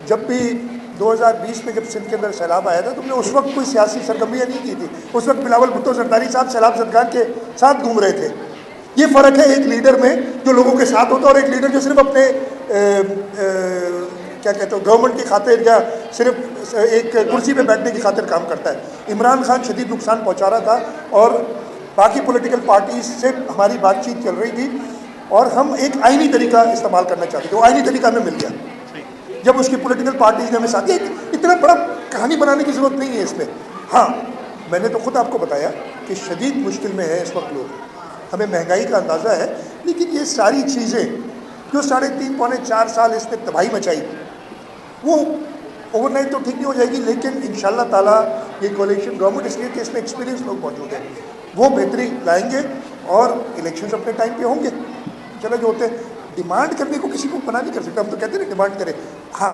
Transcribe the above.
जब भी 2020 में जब सिंध के अंदर सैलाब आया था, तुमने उस वक्त कोई सियासी सरगर्मियाँ नहीं की थी। उस वक्त बिलावल भुट्टो जरदारी साहब सैलाब ज़दगान के साथ घूम रहे थे। ये फ़र्क है एक लीडर में जो लोगों के साथ होता है और एक लीडर जो सिर्फ अपने क्या कहते हो गवर्नमेंट की खातिर या सिर्फ एक कुर्सी पे बैठने की खातिर काम करता है। इमरान खान शदीद नुकसान पहुंचा रहा था और बाकी पॉलिटिकल पार्टीज से हमारी बातचीत चल रही थी और हम एक आईनी तरीका इस्तेमाल करना चाहते थे। वो आईनी तरीका हमें मिल गया जब उसकी पॉलिटिकल पार्टीज ने हमें साथ दिया। इतना बड़ा कहानी बनाने की ज़रूरत नहीं है इसमें। हाँ, मैंने तो खुद आपको बताया कि शदीद मुश्किल में है इस वक्त लोग, हमें महंगाई का अंदाज़ा है, लेकिन ये सारी चीज़ें जो 3.5 पौने 4 साल इसने तबाही मचाई, वो ओवरनाइट तो ठीक नहीं हो जाएगी, लेकिन इंशाल्लाह ताला ये कोalition गवर्नमेंट, इसलिए कि इसमें एक्सपीरियंस लोग मौजूद हैं, वो बेहतरी लाएंगे और इलेक्शंस अपने टाइम पे होंगे। चलो जो होते हैं, डिमांड करने को किसी को मना नहीं कर सकता। हम तो कहते हैं डिमांड करें,